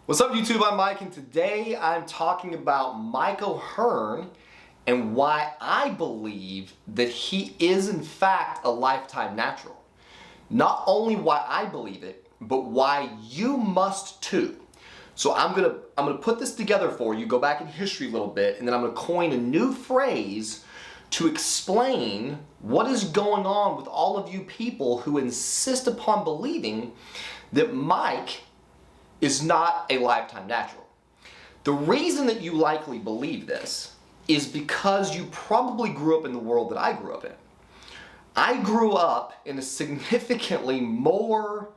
What's up YouTube, I'm Mike, and today I'm talking about Mike O'Hearn and why I believe that he is in fact a lifetime natural. Not only why I believe it, but why you must too. So I'm gonna put this together for you, go back in history a little bit, and then I'm gonna coin a new phrase to explain what is going on with all of you people who insist upon believing that Mike is not a lifetime natural. The reason that you likely believe this is because you probably grew up in the world that I grew up in. I grew up in a significantly more,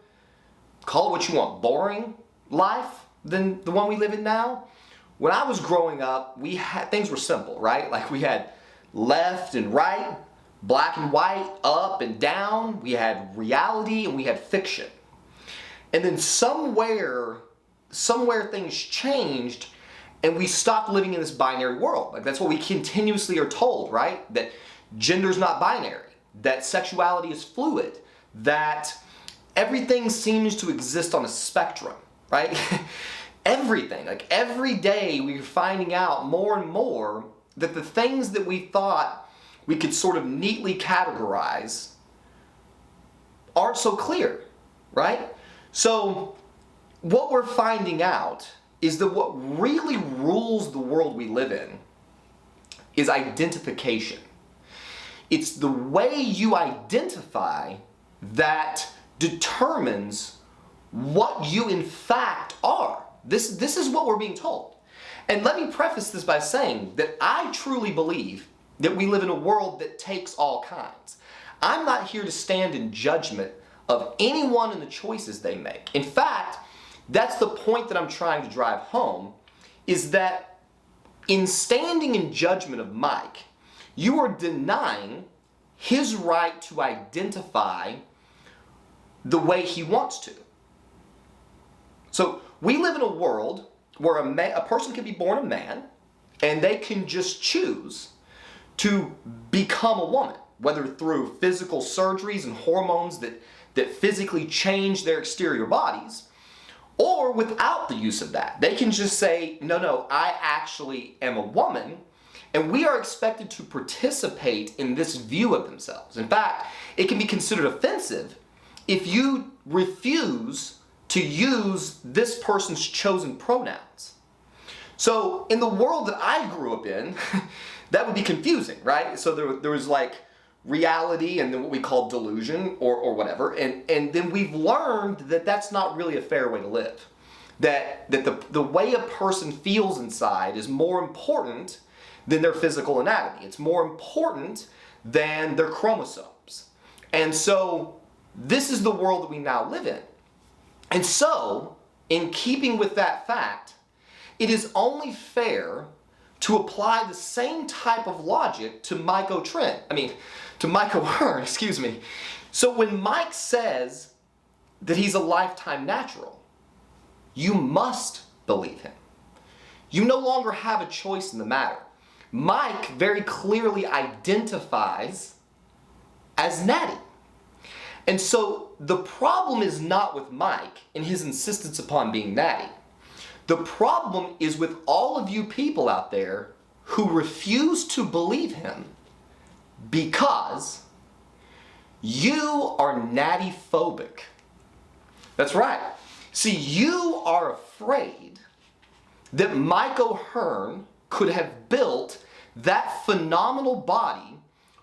call it what you want, boring life than the one we live in now. When I was growing up, things were simple, right? Like we had left and right, black and white, up and down. We had reality and we had fiction. And then somewhere things changed and we stopped living in this binary world. Like that's what we continuously are told, right? That gender's not binary, that sexuality is fluid, that everything seems to exist on a spectrum, right? Everything, like every day we're finding out more and more that the things that we thought we could sort of neatly categorize aren't so clear, right? So what we're finding out is that what really rules the world we live in is identification. It's the way you identify that determines what you in fact are. This is what we're being told. And let me preface this by saying that I truly believe that we live in a world that takes all kinds. I'm not here to stand in judgment of anyone and the choices they make. In fact, that's the point that I'm trying to drive home, is that in standing in judgment of Mike, you are denying his right to identify the way he wants to. So we live in a world where a person can be born a man and they can just choose to become a woman, whether through physical surgeries and hormones that physically change their exterior bodies, or without the use of that. They can just say, no, I actually am a woman, and we are expected to participate in this view of themselves. In fact, it can be considered offensive if you refuse to use this person's chosen pronouns. So in the world that I grew up in, that would be confusing, right? So there was like reality and then what we call delusion or whatever, and then we've learned that that's not really a fair way to live. That the way a person feels inside is more important than their physical anatomy. It's more important than their chromosomes. And so this is the world that we now live in. And so, in keeping with that fact, it is only fair to apply the same type of logic to Mike O'Hearn, excuse me. So when Mike says that he's a lifetime natural, you must believe him. You no longer have a choice in the matter. Mike very clearly identifies as Natty. And so the problem is not with Mike and his insistence upon being Natty. The problem is with all of you people out there who refuse to believe him because you are Nattyphobic. That's right. See, you are afraid that Mike O'Hearn could have built that phenomenal body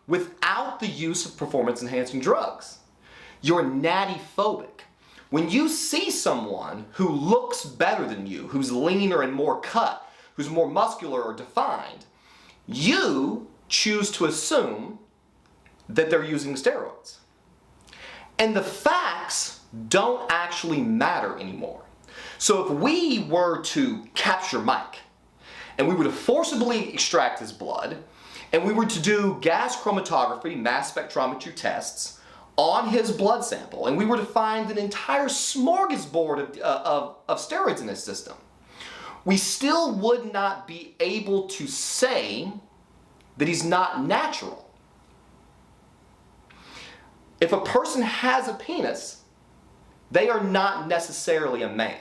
without the use of performance-enhancing drugs. You're Nattyphobic. When you see someone who looks better than you, who's leaner and more cut, who's more muscular or defined, you choose to assume that they're using steroids. And the facts don't actually matter anymore. So if we were to capture Mike, and we were to forcibly extract his blood, and we were to do gas chromatography, mass spectrometry tests on his blood sample, and we were to find an entire smorgasbord of steroids in his system, we still would not be able to say that he's not natural. If a person has a penis, they are not necessarily a man.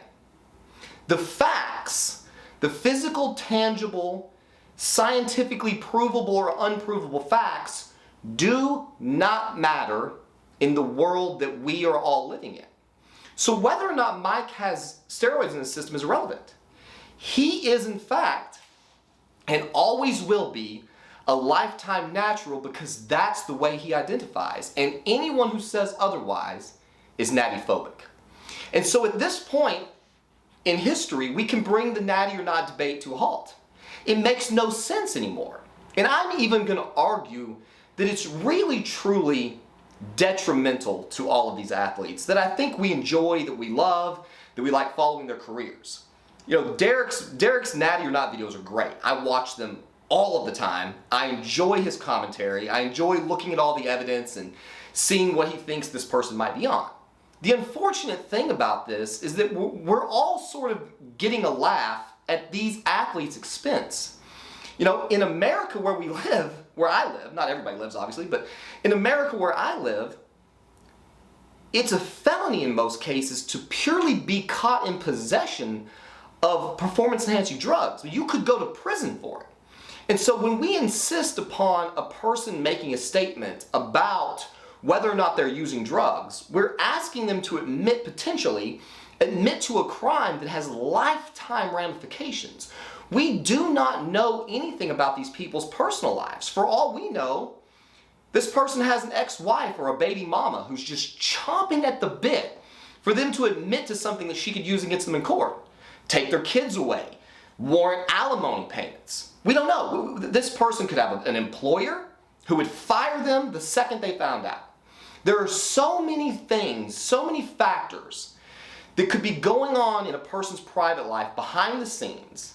The facts, the physical, tangible, scientifically provable or unprovable facts do not matter in the world that we are all living in. So whether or not Mike has steroids in his system is irrelevant. He is in fact, and always will be, a lifetime natural because that's the way he identifies. And anyone who says otherwise is nattyphobic. And so at this point in history, we can bring the natty or not debate to a halt. It makes no sense anymore. And I'm even going to argue that it's really, truly detrimental to all of these athletes that I think we enjoy, that we love, that we like following their careers. You know, Derek's Natty or Not videos are great. I watch them all of the time. I enjoy his commentary. I enjoy looking at all the evidence and seeing what he thinks this person might be on. The unfortunate thing about this is that we're all sort of getting a laugh at these athletes' expense. You know, in America where we live, where I live, not everybody lives obviously, but in America where I live, it's a felony in most cases to purely be caught in possession of performance-enhancing drugs. You could go to prison for it. And so when we insist upon a person making a statement about whether or not they're using drugs, we're asking them to potentially admit to a crime that has lifetime ramifications. We do not know anything about these people's personal lives. For all we know, this person has an ex-wife or a baby mama who's just chomping at the bit for them to admit to something that she could use against them in court. Take their kids away, warrant alimony payments. We don't know. This person could have an employer who would fire them the second they found out. There are so many things, so many factors that could be going on in a person's private life behind the scenes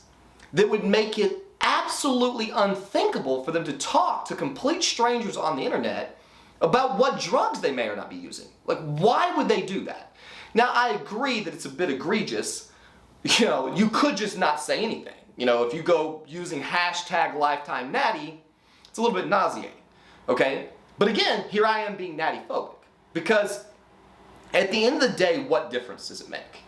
that would make it absolutely unthinkable for them to talk to complete strangers on the internet about what drugs they may or not be using. Like, why would they do that? Now, I agree that it's a bit egregious. You know, you could just not say anything. You know, if you go using hashtag lifetime natty, it's a little bit nauseating, okay? But again, here I am being nattyphobic because at the end of the day, what difference does it make?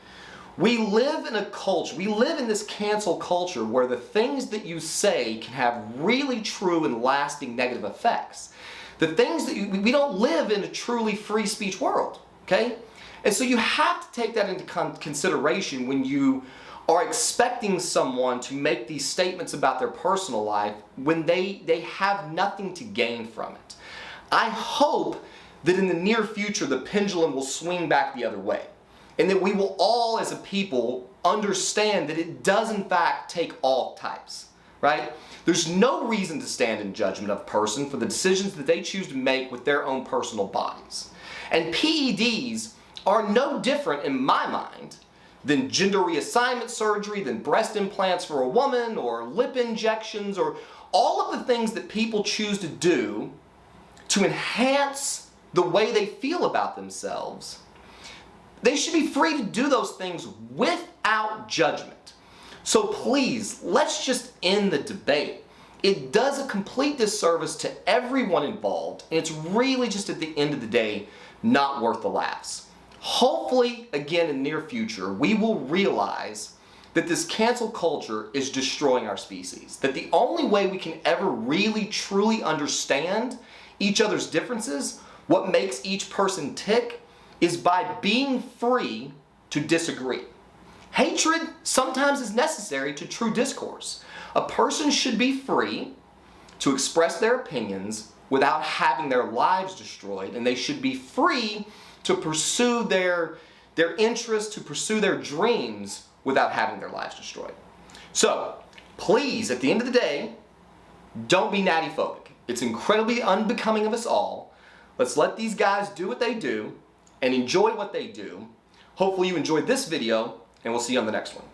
We live in a culture, we live in this cancel culture where the things that you say can have really true and lasting negative effects. The things that we don't live in a truly free speech world, okay? And so you have to take that into consideration when you are expecting someone to make these statements about their personal life when they have nothing to gain from it. I hope that in the near future the pendulum will swing back the other way and that we will all as a people understand that it does in fact take all types, right? There's no reason to stand in judgment of a person for the decisions that they choose to make with their own personal bodies. And PEDs are no different in my mind than gender reassignment surgery, than breast implants for a woman, or lip injections, or all of the things that people choose to do to enhance the way they feel about themselves. They should be free to do those things without judgment. So please, let's just end the debate. It does a complete disservice to everyone involved, and it's really just at the end of the day not worth the laughs. Hopefully, again in the near future, we will realize that this cancel culture is destroying our species. That the only way we can ever really, truly understand each other's differences, what makes each person tick, is by being free to disagree. Hatred sometimes is necessary to true discourse. A person should be free to express their opinions without having their lives destroyed, and they should be free to pursue their interests, to pursue their dreams without having their lives destroyed. So, please, at the end of the day, don't be nattyphobic. It's incredibly unbecoming of us all. Let's let these guys do what they do and enjoy what they do. Hopefully you enjoyed this video, and we'll see you on the next one.